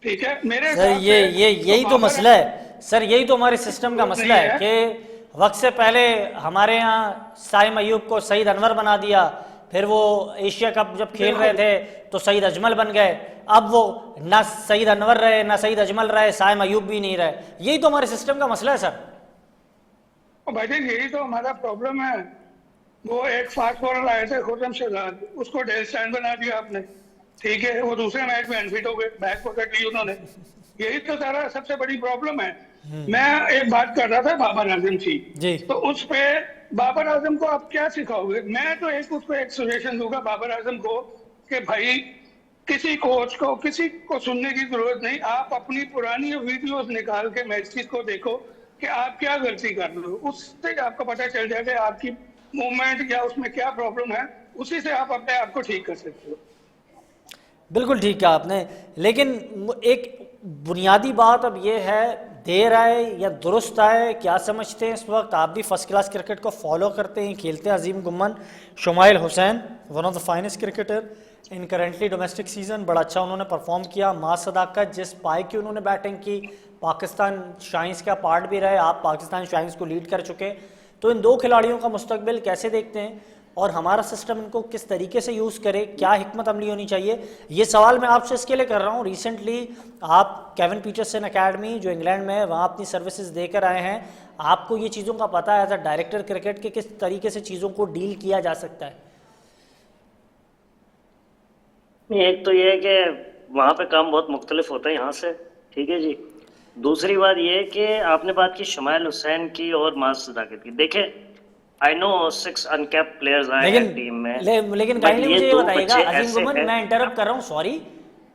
ठीक है, मेरे सर यही तो मसला है सर, यही तो हमारे सिस्टम का मसला है कि वक्त से पहले हमारे यहाँ साइम अयूब को सईद अनवर बना दिया, फिर वो एशिया कप जब खेल रहे थे तो सईद अजमल बन गए। अब वो ना सईद अनवर रहे ना सईद अजमल रहे, साइम अयूब भी नहीं रहे। यही तो हमारे सिस्टम का मसला है सर। भाई यही तो हमारा प्रॉब्लम है। वो एक फास्ट बॉलर आए थे खुर्रम शहजाद, उसको डेल स्टैंड बना दिया आपने, ठीक है, वो दूसरे मैच में अनफिट हो गए, बैक पकड़ ली उन्होंने। यही तो सारा सबसे बड़ी प्रॉब्लम है। मैं एक बात कर रहा था बाबर आजम की जी, तो उस पे बाबर आजम को आप क्या सिखाओगे? मैं तो उसको एक सजेशन दूंगा बाबर आजम को कि भाई किसी कोच को किसी को सुनने की जरूरत नहीं, आप अपनी पुरानी वीडियोस निकाल के मैचेस को देखो कि आप क्या गलती कर रहे हो, उससे आपको पता चल जाएगा आपकी मूवमेंट या उसमें क्या प्रॉब्लम है, उसी से आप अपने आप को ठीक कर सकते हो। बिल्कुल ठीक कहा आपने, लेकिन एक बुनियादी बात अब ये है देर आए या दुरुस्त आए, क्या समझते हैं इस वक्त? आप भी फर्स्ट क्लास क्रिकेट को फॉलो करते हैं, खेलते हैं। Azeem Ghumman, Shumail Hussain, one of the finest cricketer in currently domestic season, बड़ा अच्छा उन्होंने परफॉर्म किया। मां सदाकत, जिस पाई की उन्होंने बैटिंग की, पाकिस्तान शाइन्स का पार्ट भी रहे, आप पाकिस्तान शाइन्स को लीड कर चुके। तो इन दो खिलाड़ियों का मुस्तकबिल कैसे देखते हैं और हमारा सिस्टम इनको किस तरीके से यूज़ करे, क्या हिकमत अमली होनी चाहिए? ये सवाल मैं आपसे इसके लिए कर रहा हूँ, रिसेंटली आप केविन पीटरसन एकेडमी जो इंग्लैंड में है वहाँ अपनी सर्विसेज देकर आए हैं, आपको ये चीज़ों का पता है एज अ डायरेक्टर क्रिकेट के किस तरीके से चीज़ों को डील किया जा सकता है? एक तो ये है कि वहाँ पे काम बहुत मुख्तलिफ होता है यहाँ से, ठीक है जी। दूसरी बात ये है कि आपने बात की शुमाइल हुसैन की और माज सदाकत की। देखे, आई नो 6 अनकैप्ड प्लेयर्स आए हैं टीम में, लेकिन but काइंडली मुझे ये दो बताइएगा बच्चे अजीम ऐसे गुमन, हैं। मैं इंटरप्ट कर रहा हूँ, सॉरी,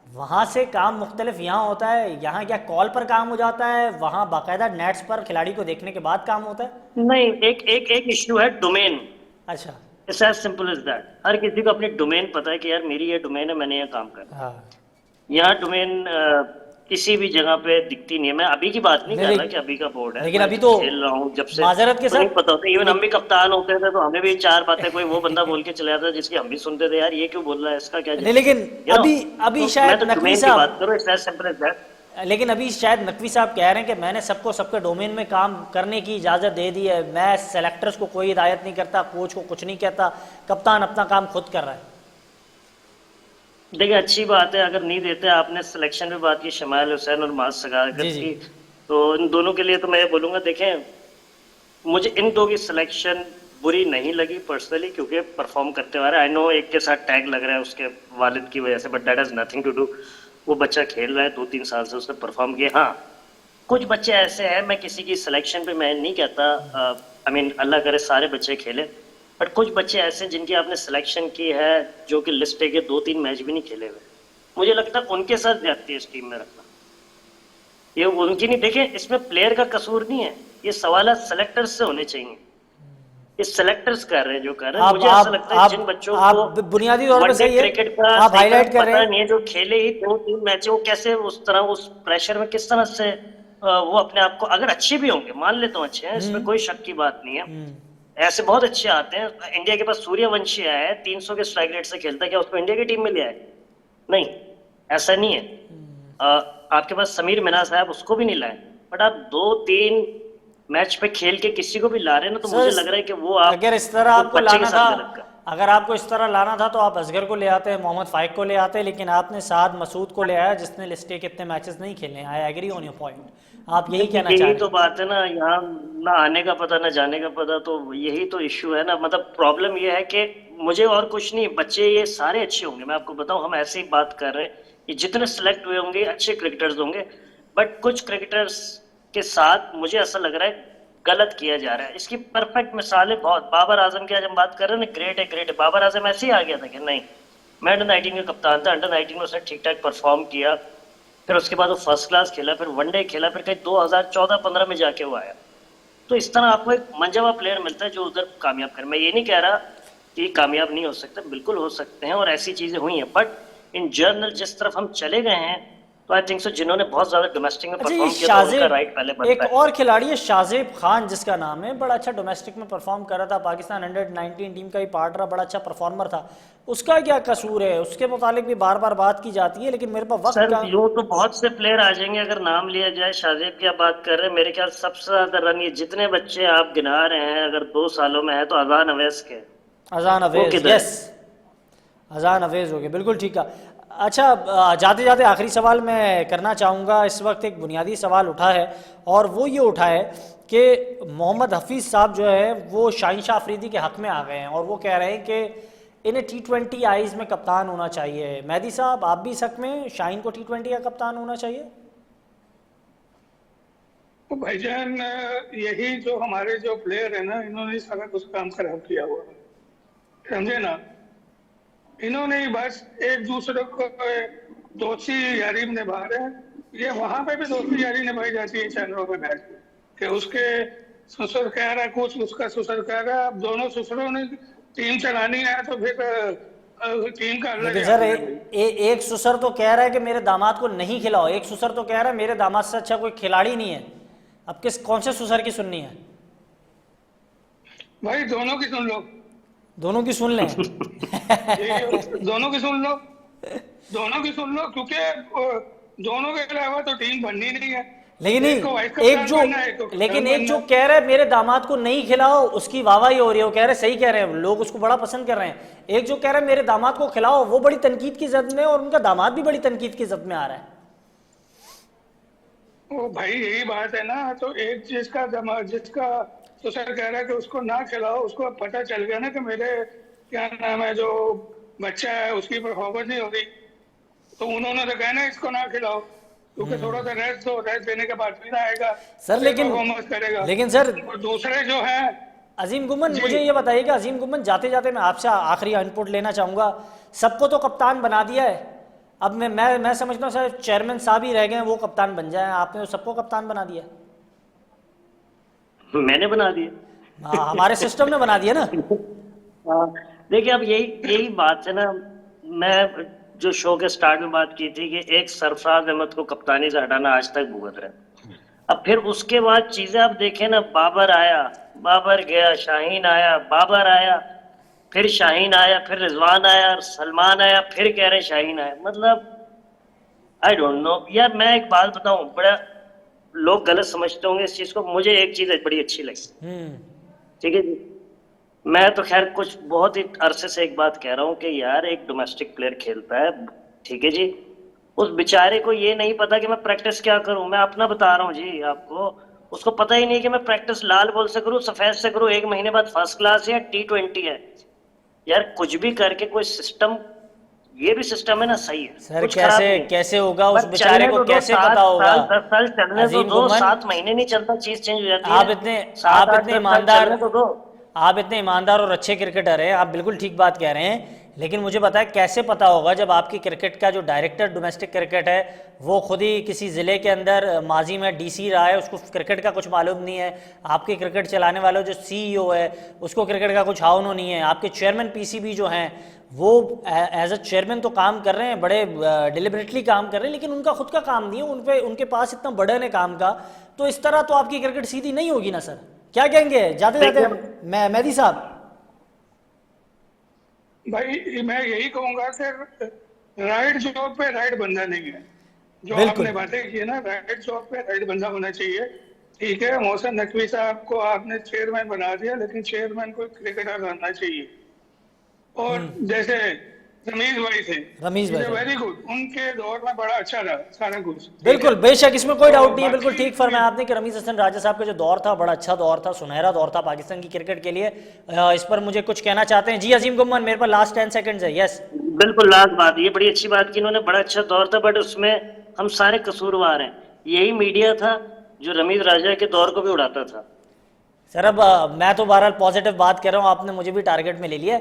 वहाँ से काम मुख्तलिफ यहाँ होता है, यहाँ क्या कॉल पर काम हो जाता है, वहाँ बाकायदा नेट्स पर खिलाड़ी को देखने के बाद काम होता है? नहीं, एक इश्यू है डोमेन, अच्छा, it's as simple as that. हर किसी को अपनी डोमेन पता है कि यार मेरी ये डोमेन है, मैंने ये काम करना। हाँ, यहाँ डोमेन किसी भी जगह पे दिखती नहीं है। मैं अभी की बात नहीं कर रहा कि अभी का बोर्ड है, लेकिन मैं अभी तो खेल रहा हूँ जब से, माजरत के तो नहीं साथ पता होता। इवन हम भी कप्तान होते थे तो हमें भी 4 बातें कोई वो बंदा बोल के चला जाता जिसकी हम भी सुनते थे, यार ये क्यों बोल रहा है, इसका क्या नहीं, लेकिन अभी तो शायद मैं तो नकवी डोमेन की साहब, बात करूँ, it's as simple as that. लेकिन अभी शायद नकवी साहब कह रहे हैं कि मैंने सबको सबके डोमेन में काम करने की इजाज़त दे दी है, मैं सेलेक्टर्स को कोई हिदायत नहीं करता, कोच को कुछ नहीं कहता, कप्तान अपना काम खुद कर रहा है। देखिए, अच्छी बात है अगर नहीं देते। आपने सिलेक्शन में बात की शुमाइल हुसैन और माज सदाकत जी, जी। की, तो इन दोनों के लिए तो मैं ये बोलूँगा, देखें मुझे इन दो की सिलेक्शन बुरी नहीं लगी पर्सनली, क्योंकि परफॉर्म करते हुए आई नो एक के साथ टैग लग रहा है उसके वालिद की वजह से, but that has nothing to do. वो बच्चा खेल रहा है 2-3 साल से, उसने परफॉर्म किया। हाँ, कुछ बच्चे ऐसे हैं, मैं किसी की सिलेक्शन पे मैं नहीं कहता, आई मीन अल्लाह करे सारे बच्चे खेले, बट कुछ बच्चे ऐसे हैं जिनकी आपने सिलेक्शन की है जो कि लिस्ट के 2-3 मैच भी नहीं खेले हुए। मुझे लगता है उनके साथ जाती है इस टीम में रखना, ये उनकी नहीं। देखें, इसमें प्लेयर का कसूर नहीं है, ये सवाल सेलेक्टर्स से होने चाहिए। ये सेलेक्टर्स कर रहे हैं जो कर रहे हैं। मुझे ऐसा लगता है जिन बच्चों को बुनियादी तौर पे सही है, क्रिकेट का आप हाईलाइट कर रहे पता हैं, नहीं है, जो खेले ही 2-3 मैच, वो कैसे उस तरह उस प्रेशर में किस तरह से वो अपने आप को, अगर अच्छे भी होंगे, मान लेता हूँ अच्छे हैं, इसमें कोई शक की बात नहीं है, ऐसे बहुत अच्छे आते हैं। इंडिया के पास सूर्यवंशी आया है, 300 के स्ट्राइक रेट से खेलता है, क्या उसको इंडिया की टीम में लिया है? नहीं, ऐसा नहीं है। आपके पास समीर मिना साहब, उसको भी नहीं लाए, बट आप 2-3 मैच पे खेल के किसी को भी ला रहे हैं ना, तो मुझे लग रहा है कि वो आप अगर इस तरह आपको लाना था, अगर आपको इस तरह लाना था तो आप असगर को ले आते, मोहम्मद फाइक को ले आते, लेकिन आपने साद मसूद को ले आया जिसने लिस्ट के कितने मैचेस नहीं खेले। I agree on your point, आप यही कहना चाह रहे यही हैं? तो बात है ना, यहाँ ना आने का पता ना जाने का पता, तो यही तो इश्यू है ना। मतलब प्रॉब्लम ये है कि मुझे और कुछ नहीं, बच्चे ये सारे अच्छे होंगे, मैं आपको बताऊं, हम ऐसे ही बात कर रहे हैं, ये जितने सिलेक्ट हुए होंगे अच्छे क्रिकेटर्स होंगे, बट कुछ क्रिकेटर्स के साथ मुझे ऐसा लग रहा है गलत किया जा रहा है। इसकी परफेक्ट मिसाल है बहुत। बाबर आजम की आज हम बात कर रहे हैं ना, ग्रेट है ग्रेट है, बाबर आजम ऐसे ही आ गया था कि नहीं, मैं अंडर 19 का कप्तान था, अंडर 19 में उसने ठीक ठाक परफॉर्म किया, फिर उसके बाद वो फर्स्ट क्लास खेला, फिर वनडे खेला, फिर कहीं 2014-15 में जाके वो आया। तो इस तरह आपको एक मंजवा प्लेयर मिलता है जो उधर कामयाब करे। मैं ये नहीं कह रहा कि कामयाब नहीं हो सकते, बिल्कुल हो सकते हैं, और ऐसी चीजें हुई हैं, बट इन जनरल जिस तरफ हम चले गए हैं, तो आई थिंक सो जिन्होंने बहुत ज्यादा डोमेस्टिक में परफॉर्म किया था, उनका राइट पहले बनता है। एक और खिलाड़ी है शाजेब खान जिसका नाम है, बड़ा अच्छा डोमेस्टिक में परफॉर्म कर रहा था, पाकिस्तान अंडर 19 टीम का ही पार्ट रहा, बड़ा अच्छा परफॉर्मर था, उसका क्या कसूर है? उसके मुतालिक भी बार बार बात की जाती है, लेकिन मेरे पास वक्त सर का... यूं तो बहुत से प्लेयर आ जाएंगे, अगर नाम लिया जाए। शाजेब की आप बात कर रहे हैं, मेरे ख्याल सबसे ज्यादा रन ये जितने बच्चे आप गिना रहे हैं अगर 2 सालों में है तो अजान अवैस के। अजान अवेज, यस, अजान अवेज हो गए, बिल्कुल ठीक है। अच्छा, जाते जाते आखिरी सवाल मैं करना चाहूँगा। इस वक्त एक बुनियादी सवाल उठा है और वो ये उठा है कि मोहम्मद हफीज़ साहब जो है वो शाहीन शाह अफरीदी के हक़ में आ गए हैं और वो कह रहे हैं कि इन्हें T20 आईज में कप्तान होना चाहिए। मेहदी साहब, आप भी इस हक़ में शाहीन को T20 का कप्तान होना चाहिए? तो भाईजान, यही जो हमारे जो प्लेयर है ना, इन्होंने सारा कुछ काम खराब किया हुआ है, समझे ना। इन्होंने ही बस एक दूसरे को दोस्ती यारी निभा रहे हैं। ये वहां पे भी दोस्ती यारी निभाई जाती है चैनलों में बैठ के, कि उसके ससुर कह रहा है कुछ, उसका ससुर कह रहा है, अब दोनों ससुरों ने टीम चलानी है तो फिर टीम का अलग। लेकिन सर एक ससुर तो कह रहा है कि मेरे दामाद को नहीं खिलाओ, एक ससुर तो कह रहा है मेरे दामाद से अच्छा कोई खिलाड़ी नहीं है। अब कौन से सर की सुननी है? भाई दोनों की सुन लो। दोनों की सुन लें। दोनों की सुन लो, दोनों की सुन लो, क्योंकि दोनों के अलावा तो टीम बननी नहीं है। लेकिन एक को वाइस एक कप्तान जो बनना है, एक को कप्तान लेकिन एक जो बनना है। कह रहा है मेरे दामाद को नहीं खिलाओ, उसकी वाहवाही हो रही है, वो कह रहे सही कह रहे हैं, लोग उसको बड़ा पसंद कर रहे हैं। एक जो कह रहा है मेरे दामाद को खिलाओ, वो बड़ी तनकीद की जद में, और उनका दामाद भी बड़ी तनकीद की जद में आ रहा है। ओ भाई यही बात है ना, तो एक जिसका तो सर कह रहा है कि उसको ना खिलाओ, उसको पता चल गया ना कि मेरे क्या नाम है जो बच्चा है उसकी परफॉर्मेंस नहीं हो रही, तो उन्होंने तो कहना इसको ना खिलाओ, क्योंकि थोड़ा सा रेस्ट दो, रेस्ट देने के बाद फिर आएगा सर परफॉर्मेंस करेगा। लेकिन सर और दूसरे जो है अजीम गुमन, जी। मुझे ये बताइएगा अजीम गुमन, जाते जाते मैं आपसे आखिरी इनपुट लेना चाहूंगा। सबको तो कप्तान बना दिया है, अब मैं समझता हूँ सर चेयरमैन साहब ही रह गए हैं वो कप्तान बन जाए, आपने तो सबको कप्तान बना दिया। मैंने बना दिया। हाँ, हमारे सिस्टम ने बना दिया ना। देखिए अब यही बात है ना, मैं जो शो के स्टार्ट में बात की थी कि एक सरफराज अहमद को कप्तानी से हटाना आज तक भुगत रहे। अब फिर उसके बाद चीजें आप देखें ना, बाबर आया, बाबर गया, शाहीन आया, बाबर आया, फिर शाहीन आया, फिर रिजवान आया, सलमान आया, फिर कह रहे शाहीन आया। मतलब आई डोंट नो यार। मैं एक बात बताऊं, बड़ा लोग गलत समझते होंगे इस चीज को, मुझे एक चीज बड़ी अच्छी लगी, ठीक है जी। मैं तो खैर कुछ बहुत ही अरसे से एक बात कह रहा हूँ कि यार एक डोमेस्टिक प्लेयर खेलता है, ठीक है जी, उस बेचारे को ये नहीं पता कि मैं प्रैक्टिस क्या करूं। मैं अपना बता रहा हूँ जी आपको, उसको पता ही नहीं कि मैं प्रैक्टिस लाल बॉल से करूं, सफेद से करूं, 1 महीने बाद फर्स्ट क्लास है, T20 है। यार कुछ भी करके कोई सिस्टम, ये भी सिस्टम है ना, सही है, सर कुछ खराब नहीं है। कैसे होगा उस पर बेचारे चलने को, तो दो, कैसे 7 पता होगा? साल 10 साल चलने तो अजीम दो, गुमन, 7 महीने नहीं चलता, चीज चेंज हो जाती आप है। इतने 7 8 10 साल ईमानदार, चलने तो दो। आप इतने ईमानदार और अच्छे क्रिकेटर हैं, आप बिल्कुल ठीक बात कह रहे हैं, लेकिन मुझे बताएं कैसे पता होगा जब आपकी क्रिकेट का जो डायरेक्टर डोमेस्टिक क्रिकेट है वो खुद ही किसी ज़िले के अंदर माजी में डीसी रहा है, उसको क्रिकेट का कुछ मालूम नहीं है। आपके क्रिकेट चलाने वाले जो सीईओ है उसको क्रिकेट का कुछ हाउनो नहीं है। आपके चेयरमैन पीसीबी जो हैं वो एज अ चेयरमैन तो काम कर रहे हैं, बड़े डिलिबरेटली काम कर रहे हैं, लेकिन उनका खुद का काम नहीं है, उनके पास इतना बर्डन है काम का। तो इस तरह तो आपकी क्रिकेट सीधी नहीं होगी ना सर, क्या कहेंगे जाते जाते मेहदी साहब? भाई मैं यही कहूंगा कि राइट जॉब पे राइट बंदा नहीं है। जो बिल्कुल। आपने बातें की है ना, राइट जॉब पे राइट बंदा होना चाहिए। ठीक है, मोहसिन नकवी साहब को आपने चेयरमैन बना दिया, लेकिन चेयरमैन को क्रिकेटर रहना चाहिए। और जैसे रमीज भाई थे, रमीज भाई थे। वेरी गुड, उनके दौर में बड़ा अच्छा था सारा कुछ, ठीक बिल्कुल है? बेशक, इसमें कोई तो डाउट नहीं है, बिल्कुल बाकी ठीक फरमाया आपने कि रमीज हसन राजा साहब का जो दौर था बड़ा अच्छा दौर था, सुनहरा दौर था पाकिस्तान की क्रिकेट के लिए। इस पर मुझे कुछ कहना चाहते हैं जी अजीम गुम्मन? मेरे पास लास्ट 10 सेकंड्स है। यस बिल्कुल लास्ट बात, ये बड़ी अच्छी बात की, इन्होंने बड़ा अच्छा दौर था, बट उसमें हम सारे कसूरवार हैं। यही मीडिया था जो रमीज राजा के दौर को भी उड़ाता था। सर अब मैं तो बहरहाल पॉजिटिव बात कर रहा हूँ, आपने मुझे भी टारगेट में ले लिया।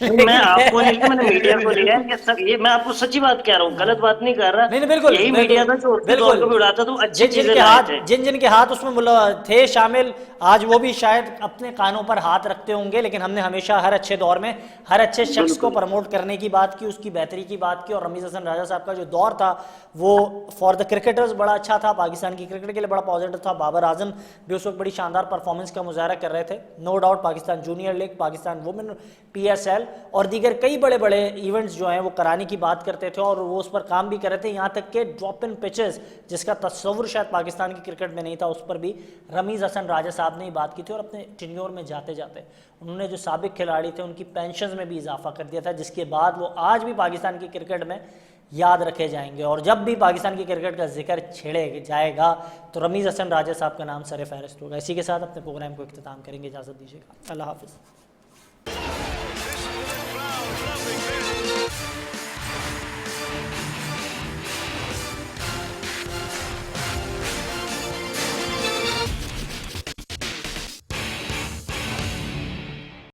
मैं आपको नहीं लिया, मैंने मीडिया को लिया है। ये मैं आपको सच्ची बात कह रहा हूँ, गलत बात नहीं कर रहा। नहीं बिल्कुल, यही मीडिया था जो उसके दौर को भी उड़ाता था, अच्छी चीजें लाए थे। जिन के हाथ उसमें थे शामिल, आज वो भी शायद अपने कानों पर हाथ रखते होंगे, लेकिन हमने हमेशा हर अच्छे दौर में हर अच्छे शख्स को प्रमोट करने की बात की, उसकी बेहतरी की बात की। और रमीज हसन राजा साहब का जो दौर था वो फॉर द क्रिकेटर्स बड़ा अच्छा था, पाकिस्तान की क्रिकेट के लिए बड़ा पॉजिटिव था। बाबर आजम भी उस वक्त बड़ी शानदार परफॉर्मेंस का मुजाहरा कर रहे थे, no doubt. Pakistan junior league, Pakistan women PSL और दीगर कई बड़े बड़े इवेंट्स जो हैं वो कराने की बात करते थे, और वो उस पर काम भी कर रहे थे। यहाँ तक के ड्रॉप इन पिचेस जिसका तस्वुर शायद पाकिस्तान की क्रिकेट में नहीं था, उस पर भी रमीज हसन राजा साहब ने ही बात की थी। और अपने टेन्योर में जाते जाते उन्होंने जो साबिक खिलाड़ी थे उनकी पेंशन में भी इजाफा कर दिया था, जिसके बाद वो आज भी पाकिस्तान की क्रिकेट में याद रखे जाएंगे। और जब भी पाकिस्तान की क्रिकेट का जिक्र छेड़े जाएगा तो रमीज हसन राजा साहब का नाम सर फहरिस्त होगा। इसी के साथ अपने प्रोग्राम को इख्तिताम करेंगे, इजाज़त दीजिएगा, अल्लाह हाफिज़।